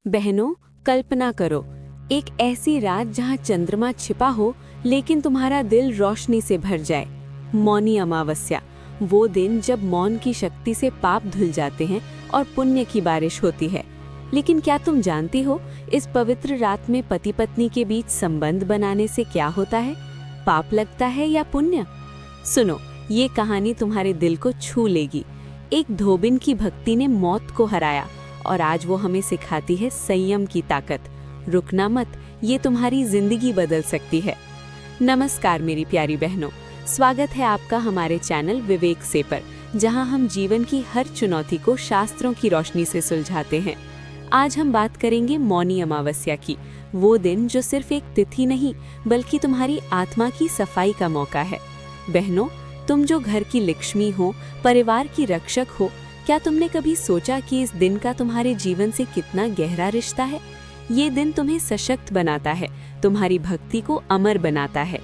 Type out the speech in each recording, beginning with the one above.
बहनों, कल्पना करो, एक ऐसी रात जहां चंद्रमा छिपा हो लेकिन तुम्हारा दिल रोशनी से भर जाए। मौनी अमावस्या, वो दिन जब मौन की शक्ति से पाप धुल जाते हैं और पुण्य की बारिश होती है। लेकिन क्या तुम जानती हो, इस पवित्र रात में पति पत्नी के बीच संबंध बनाने से क्या होता है? पाप लगता है या पुण्य? सुनो, ये कहानी तुम्हारे दिल को छू लेगी। एक धोबिन की भक्ति ने मौत को हराया और आज वो हमें सिखाती है संयम की ताकत। रुकना मत, ये तुम्हारी जिंदगी बदल सकती है। नमस्कार मेरी प्यारी बहनों, स्वागत है आपका हमारे चैनल विवेक से पर, जहां हम जीवन की हर चुनौती को शास्त्रों की रोशनी से सुलझाते हैं। आज हम बात करेंगे मौनी अमावस्या की, वो दिन जो सिर्फ एक तिथि नहीं बल्कि तुम्हारी आत्मा की सफाई का मौका है। बहनों, तुम जो घर की लक्ष्मी हो, परिवार की रक्षक हो, क्या तुमने कभी सोचा कि इस दिन का तुम्हारे जीवन से कितना गहरा रिश्ता है? ये दिन तुम्हें सशक्त बनाता है, तुम्हारी भक्ति को अमर बनाता है।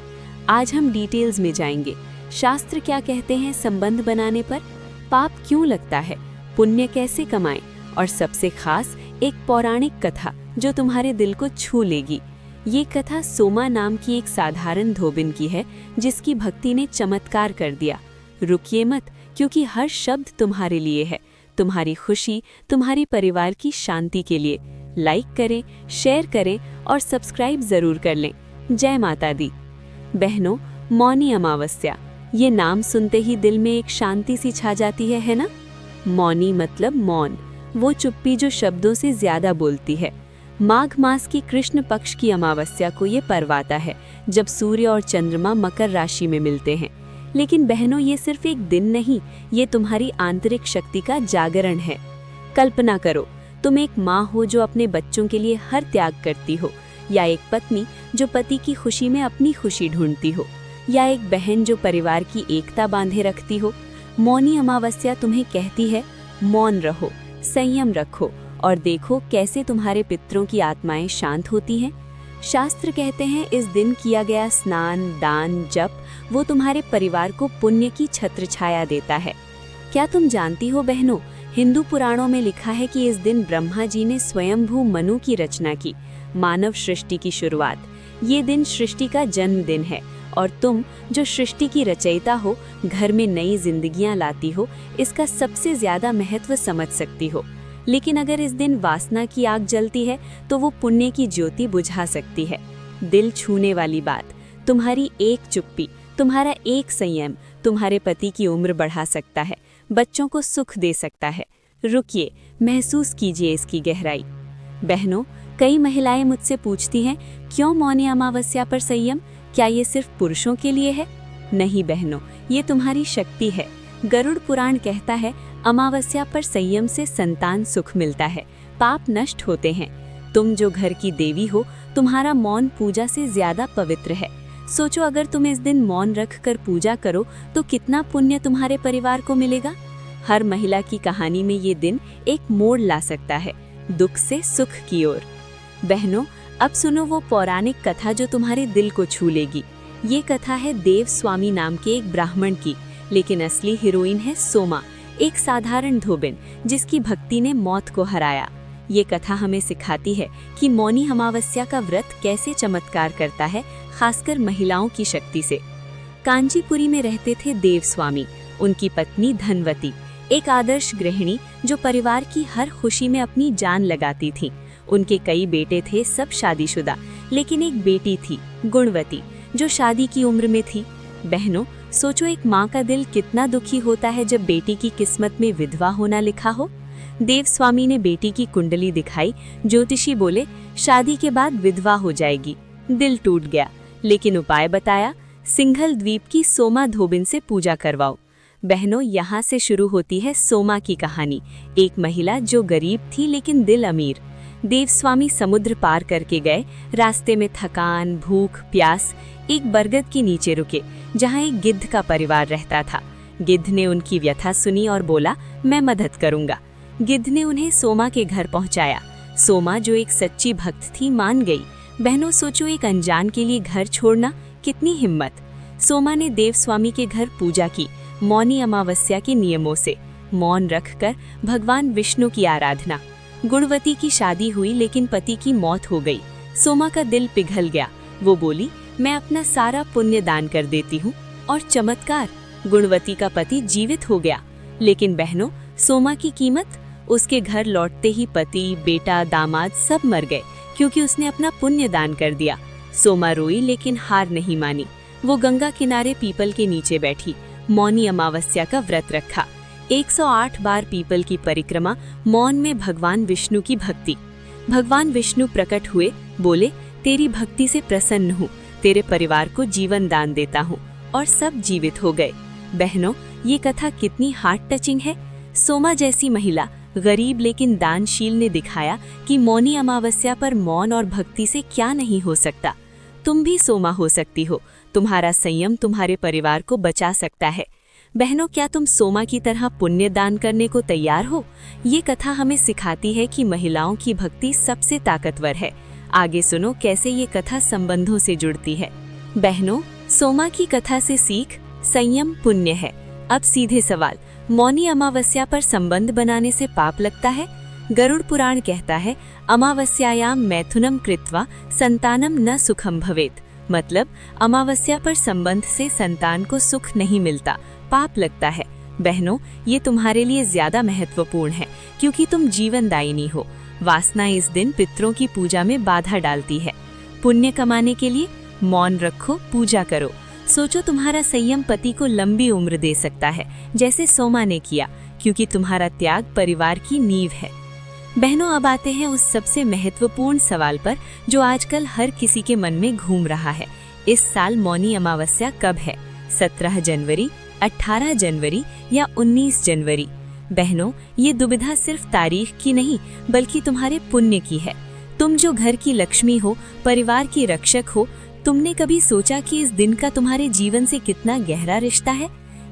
आज हम डिटेल्स में जाएंगे। शास्त्र क्या कहते हैं संबंध बनाने पर? पाप क्यों लगता है? पुण्य कैसे कमाएं? और सबसे खास एक पौराणिक कथा जो तुम्हारे दिल को छू लेगी। ये कथा सोमा नाम की एक साधारण धोबिन की है, जिसकी भक्ति ने चमत्कार कर दिया। रुकिए मत, क्योंकि हर शब्द तुम्हारे लिए है, तुम्हारी खुशी, तुम्हारी परिवार की शांति के लिए। लाइक करें, शेयर करें और सब्सक्राइब जरूर कर लें। जय माता दी। बहनों, मौनी अमावस्या, ये नाम सुनते ही दिल में एक शांति सी छा जाती है ना? मौनी मतलब मौन, वो चुप्पी जो शब्दों से ज्यादा बोलती है। माघ मास की कृष्ण पक्ष की अमावस्या को ये पर्व आता है, जब सूर्य और चंद्रमा मकर राशि में मिलते हैं। लेकिन बहनों, ये सिर्फ एक दिन नहीं, ये तुम्हारी आंतरिक शक्ति का जागरण है। कल्पना करो, तुम एक माँ हो जो अपने बच्चों के लिए हर त्याग करती हो, या एक पत्नी जो पति की खुशी में अपनी खुशी ढूंढती हो, या एक बहन जो परिवार की एकता बांधे रखती हो। मौनी अमावस्या तुम्हें कहती है, मौन रहो, संयम रखो और देखो कैसे तुम्हारे पितरों की आत्माएं शांत होती हैं। शास्त्र कहते हैं इस दिन किया गया स्नान, दान, जप वो तुम्हारे परिवार को पुण्य की छत्र छाया देता है। क्या तुम जानती हो बहनों, हिंदू पुराणों में लिखा है कि इस दिन ब्रह्मा जी ने स्वयंभू मनु की रचना की, मानव सृष्टि की शुरुआत। ये दिन सृष्टि का जन्मदिन है और तुम जो सृष्टि की रचयिता हो, घर में नई जिंदगियां लाती हो, इसका सबसे ज्यादा महत्व समझ सकती हो। लेकिन अगर इस दिन वासना की आग जलती है तो वो पुण्य की ज्योति बुझा सकती है। दिल छूने वाली बात, तुम्हारी एक चुप्पी, तुम्हारा एक संयम तुम्हारे पति की उम्र बढ़ा सकता है, बच्चों को सुख दे सकता है। रुकिए, महसूस कीजिए इसकी गहराई। बहनों, कई महिलाएं मुझसे पूछती हैं, क्यों मौनी अमावस्या पर संयम? क्या ये सिर्फ पुरुषों के लिए है? नहीं बहनों, ये तुम्हारी शक्ति है। गरुड़ पुराण कहता है, अमावस्या पर संयम से संतान सुख मिलता है, पाप नष्ट होते हैं। तुम जो घर की देवी हो, तुम्हारा मौन पूजा से ज्यादा पवित्र है। सोचो, अगर तुम इस दिन मौन रख कर पूजा करो तो कितना पुण्य तुम्हारे परिवार को मिलेगा। हर महिला की कहानी में ये दिन एक मोड़ ला सकता है, दुख से सुख की ओर। बहनों, अब सुनो वो पौराणिक कथा जो तुम्हारे दिल को छू लेगी। ये कथा है देव स्वामी नाम के एक ब्राह्मण की, लेकिन असली हीरोइन है सोमा, एक साधारण धोबिन जिसकी भक्ति ने मौत को हराया। ये कथा हमें सिखाती है कि मौनी अमावस्या का व्रत कैसे चमत्कार करता है, खासकर महिलाओं की शक्ति से। कांचीपुरी में रहते थे देव स्वामी, उनकी पत्नी धनवती, एक आदर्श गृहिणी जो परिवार की हर खुशी में अपनी जान लगाती थी। उनके कई बेटे थे, सब शादीशुदा, लेकिन एक बेटी थी, गुणवती, जो शादी की उम्र में थी। बहनों, सोचो एक माँ का दिल कितना दुखी होता है जब बेटी की किस्मत में विधवा होना लिखा हो। देव स्वामी ने बेटी की कुंडली दिखाई, ज्योतिषी बोले शादी के बाद विधवा हो जाएगी। दिल टूट गया, लेकिन उपाय बताया, सिंघल द्वीप की सोमा धोबिन से पूजा करवाओ। बहनों, यहाँ से शुरू होती है सोमा की कहानी, एक महिला जो गरीब थी लेकिन दिल अमीर। देव स्वामी समुद्र पार करके गए, रास्ते में थकान, भूख, प्यास, एक बरगद के नीचे रुके जहाँ एक गिद्ध का परिवार रहता था। गिद्ध ने उनकी व्यथा सुनी और बोला, मैं मदद करूंगा। गिद्ध ने उन्हें सोमा के घर पहुंचाया। सोमा जो एक सच्ची भक्त थी, मान गई। बहनों, सोचो एक अनजान के लिए घर छोड़ना, कितनी हिम्मत। सोमा ने देव स्वामी के घर पूजा की, मौनी अमावस्या के नियमों से, मौन रखकर भगवान विष्णु की आराधना। गुणवती की शादी हुई लेकिन पति की मौत हो गई। सोमा का दिल पिघल गया। वो बोली, मैं अपना सारा पुण्य दान कर देती हूँ। और चमत्कार, गुणवती का पति जीवित हो गया। लेकिन बहनों, सोमा की कीमत? उसके घर लौटते ही पति, बेटा, दामाद सब मर गए क्योंकि उसने अपना पुण्य दान कर दिया। सोमा रोई लेकिन हार नहीं मानी। वो गंगा किनारे पीपल के नीचे बैठी, मौनी अमावस्या का व्रत रखा। 108 बार पीपल की परिक्रमा, मौन में भगवान विष्णु की भक्ति। भगवान विष्णु प्रकट हुए, बोले, तेरी भक्ति से प्रसन्न हूँ, तेरे परिवार को जीवन दान देता हूँ। और सब जीवित हो गए। बहनों, ये कथा कितनी हार्ट टचिंग है। सोमा जैसी महिला, गरीब लेकिन दानशील, ने दिखाया कि मौनी अमावस्या पर मौन और भक्ति से क्या नहीं हो सकता। तुम भी सोमा हो सकती हो। तुम्हारा संयम तुम्हारे परिवार को बचा सकता है। बहनों, क्या तुम सोमा की तरह पुण्य दान करने को तैयार हो? ये कथा हमें सिखाती है कि महिलाओं की भक्ति सबसे ताकतवर है। आगे सुनो कैसे ये कथा संबंधों से जुड़ती है। बहनों, सोमा की कथा से सीख, संयम पुण्य है। अब सीधे सवाल, मौनी अमावस्या पर संबंध बनाने से पाप लगता है? गरुड़ पुराण कहता है, अमावस्यायाम मैथुनम कृत्वा संतानम न सुखम भवेत। मतलब अमावस्या पर संबंध से संतान को सुख नहीं मिलता, पाप लगता है। बहनों, ये तुम्हारे लिए ज्यादा महत्वपूर्ण है क्योंकि तुम जीवनदायिनी हो। वासना इस दिन पितरों की पूजा में बाधा डालती है। पुण्य कमाने के लिए मौन रखो, पूजा करो। सोचो, तुम्हारा संयम पति को लंबी उम्र दे सकता है, जैसे सोमा ने किया, क्योंकि तुम्हारा त्याग परिवार की नींव है। बहनों, अब आते हैं उस सबसे महत्वपूर्ण सवाल पर जो आजकल हर किसी के मन में घूम रहा है। इस साल मौनी अमावस्या कब है? 17 जनवरी, 18 जनवरी या 19 जनवरी? बहनों, ये दुविधा सिर्फ तारीख की नहीं बल्कि तुम्हारे पुण्य की है। तुम जो घर की लक्ष्मी हो, परिवार की रक्षक हो, तुमने कभी सोचा कि इस दिन का तुम्हारे जीवन से कितना गहरा रिश्ता है?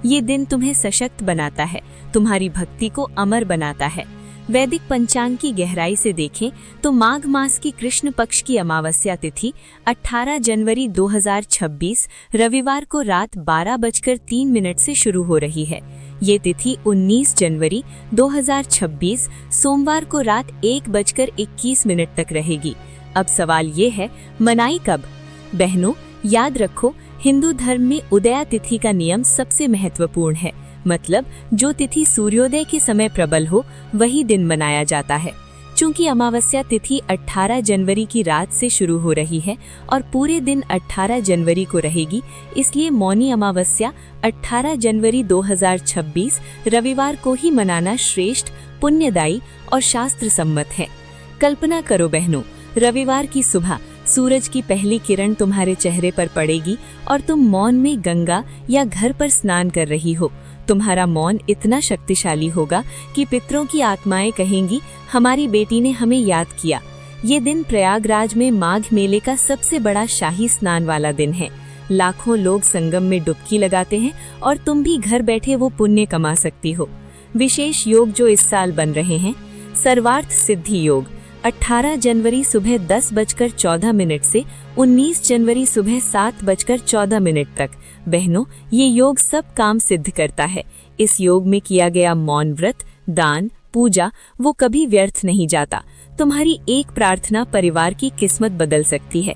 ये दिन तुम्हें सशक्त बनाता है, तुम्हारी भक्ति को अमर बनाता है। वैदिक पंचांग की गहराई से देखें तो माघ मास की कृष्ण पक्ष की अमावस्या तिथि 18 जनवरी 2026 रविवार को रात 12:03 से शुरू हो रही है। ये तिथि 19 जनवरी 2026 सोमवार को रात 1:21 तक रहेगी। अब सवाल ये है, मनाई कब? बहनों, याद रखो, हिंदू धर्म में उदया तिथि का नियम सबसे महत्वपूर्ण है। मतलब जो तिथि सूर्योदय के समय प्रबल हो वही दिन मनाया जाता है। चूंकि अमावस्या तिथि 18 जनवरी की रात से शुरू हो रही है और पूरे दिन 18 जनवरी को रहेगी, इसलिए मौनी अमावस्या 18 जनवरी 2026 रविवार को ही मनाना श्रेष्ठ, पुण्यदायी और शास्त्र सम्मत है। कल्पना करो बहनों, रविवार की सुबह सूरज की पहली किरण तुम्हारे चेहरे पर पड़ेगी और तुम मौन में गंगा या घर पर स्नान कर रही हो। तुम्हारा मौन इतना शक्तिशाली होगा कि पितरों की आत्माएं कहेंगी, हमारी बेटी ने हमें याद किया। ये दिन प्रयागराज में माघ मेले का सबसे बड़ा शाही स्नान वाला दिन है। लाखों लोग संगम में डुबकी लगाते हैं और तुम भी घर बैठे वो पुण्य कमा सकती हो। विशेष योग जो इस साल बन रहे हैं, सर्वार्थ सिद्धि योग 18 जनवरी सुबह 10:14 से 19 जनवरी सुबह 7:14 तक। बहनों, ये योग सब काम सिद्ध करता है। इस योग में किया गया मौन व्रत, दान, पूजा वो कभी व्यर्थ नहीं जाता। तुम्हारी एक प्रार्थना परिवार की किस्मत बदल सकती है।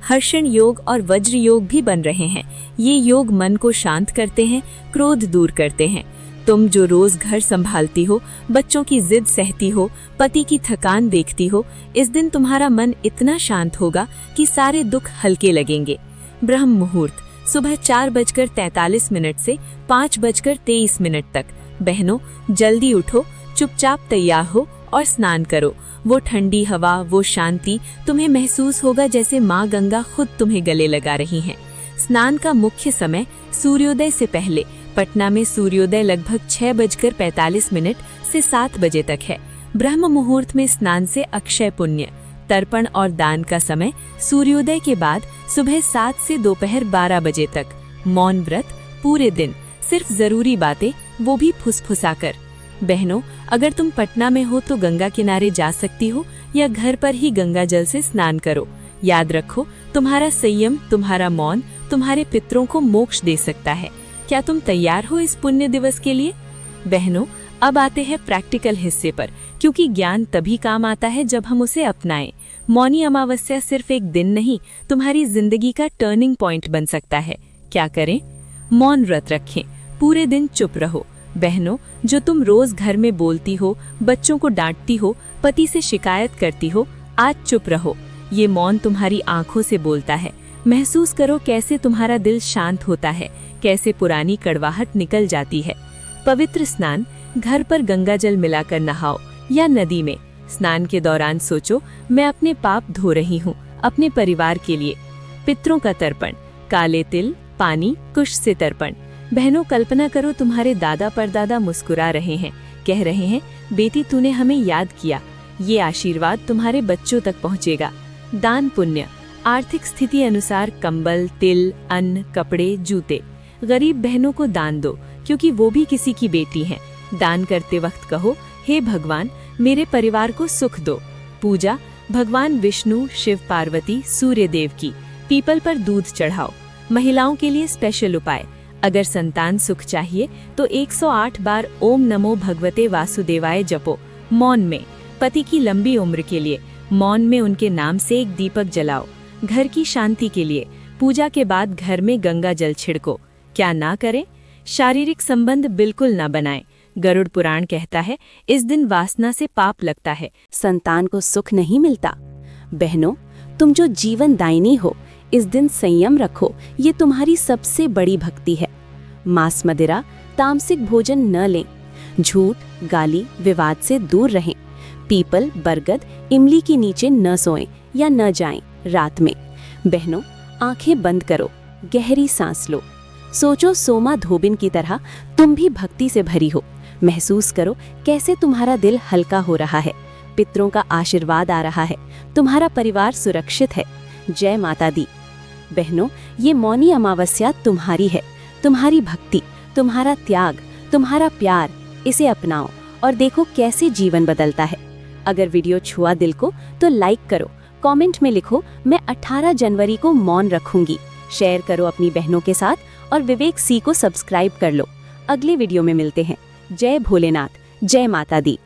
हर्षण योग और वज्र योग भी बन रहे हैं। ये योग मन को शांत करते हैं, क्रोध दूर करते हैं। तुम जो रोज घर संभालती हो, बच्चों की जिद सहती हो, पति की थकान देखती हो, इस दिन तुम्हारा मन इतना शांत होगा कि सारे दुख हल्के लगेंगे। ब्रह्म मुहूर्त सुबह 4:43 से 5:23 तक। बहनों, जल्दी उठो, चुपचाप तैयार हो और स्नान करो। वो ठंडी हवा, वो शांति, तुम्हें महसूस होगा जैसे माँ गंगा खुद तुम्हें गले लगा रही हैं। स्नान का मुख्य समय सूर्योदय से पहले पटना में सूर्योदय लगभग 6:45 से 7 बजे तक है। ब्रह्म मुहूर्त में स्नान से अक्षय पुण्य। तर्पण और दान का समय सूर्योदय के बाद सुबह 7 से दोपहर 12 बजे तक। मौन व्रत पूरे दिन, सिर्फ जरूरी बातें, वो भी फुसफुसाकर। बहनों, अगर तुम पटना में हो तो गंगा किनारे जा सकती हो या घर पर ही गंगा जल से स्नान करो। याद रखो, तुम्हारा संयम, तुम्हारा मौन तुम्हारे पितरों को मोक्ष दे सकता है। क्या तुम तैयार हो इस पुण्य दिवस के लिए? बहनों, अब आते हैं प्रैक्टिकल हिस्से पर, क्योंकि ज्ञान तभी काम आता है जब हम उसे अपनाएं। मौनी अमावस्या सिर्फ एक दिन नहीं, तुम्हारी जिंदगी का टर्निंग पॉइंट बन सकता है। क्या करें? मौन व्रत रखें, पूरे दिन चुप रहो। बहनों, जो तुम रोज घर में बोलती हो, बच्चों को डांटती हो, पति से शिकायत करती हो, आज चुप रहो। ये मौन तुम्हारी आंखों से बोलता है। महसूस करो कैसे तुम्हारा दिल शांत होता है, कैसे पुरानी कड़वाहट निकल जाती है। पवित्र स्नान, घर पर गंगा जल मिलाकर नहाओ या नदी में। स्नान के दौरान सोचो, मैं अपने पाप धो रही हूँ अपने परिवार के लिए। पितरों का तर्पण, काले तिल, पानी, कुश से तर्पण। बहनों, कल्पना करो तुम्हारे दादा परदादा मुस्कुरा रहे हैं, कह रहे हैं, बेटी तूने हमें याद किया। ये आशीर्वाद तुम्हारे बच्चों तक पहुँचेगा। दान पुण्य, आर्थिक स्थिति अनुसार कंबल, तिल, अन्न, कपड़े, जूते। गरीब बहनों को दान दो, क्योंकि वो भी किसी की बेटी हैं। दान करते वक्त कहो, हे भगवान, मेरे परिवार को सुख दो। पूजा, भगवान विष्णु, शिव पार्वती, सूर्य देव की। पीपल पर दूध चढ़ाओ। महिलाओं के लिए स्पेशल उपाय, अगर संतान सुख चाहिए तो 108 बार ओम नमो भगवते वासुदेवाय जपो। मौन में, पति की लंबी उम्र के लिए मौन में उनके नाम से एक दीपक जलाओ। घर की शांति के लिए पूजा के बाद घर में गंगा जल छिड़को। क्या ना करें? शारीरिक संबंध बिल्कुल ना बनाएं। गरुड़ पुराण कहता है, इस दिन वासना से पाप लगता है, संतान को सुख नहीं मिलता। बहनों, तुम जो जीवन दायिनी हो, इस दिन संयम रखो, ये तुम्हारी सबसे बड़ी भक्ति है। मांस, मदिरा, तामसिक भोजन न लें। झूठ, गाली, विवाद से दूर रहें। पीपल, बरगद, इमली के नीचे न सोएं या न जाएं रात में। बहनों, आंखें बंद करो, गहरी सांस लो। सोचो सोमा धोबिन की तरह तुम भी भक्ति से भरी हो। महसूस करो कैसे तुम्हारा दिल हल्का हो रहा है। पितरों का आशीर्वाद आ रहा है। तुम्हारा परिवार सुरक्षित है। जय माता दी। बहनों, ये मौनी अमावस्या तुम्हारी है। तुम्हारी भक्ति, तुम्हारा त्याग, तुम्हारा प्यार, इसे अपनाओ और देखो कैसे जीवन बदलता है। अगर वीडियो छुआ दिल को तो लाइक करो, कमेंट में लिखो, मैं 18 जनवरी को मौन रखूंगी। शेयर करो अपनी बहनों के साथ और विवेक सी को सब्सक्राइब कर लो। अगले वीडियो में मिलते हैं। जय भोलेनाथ, जय माता दी।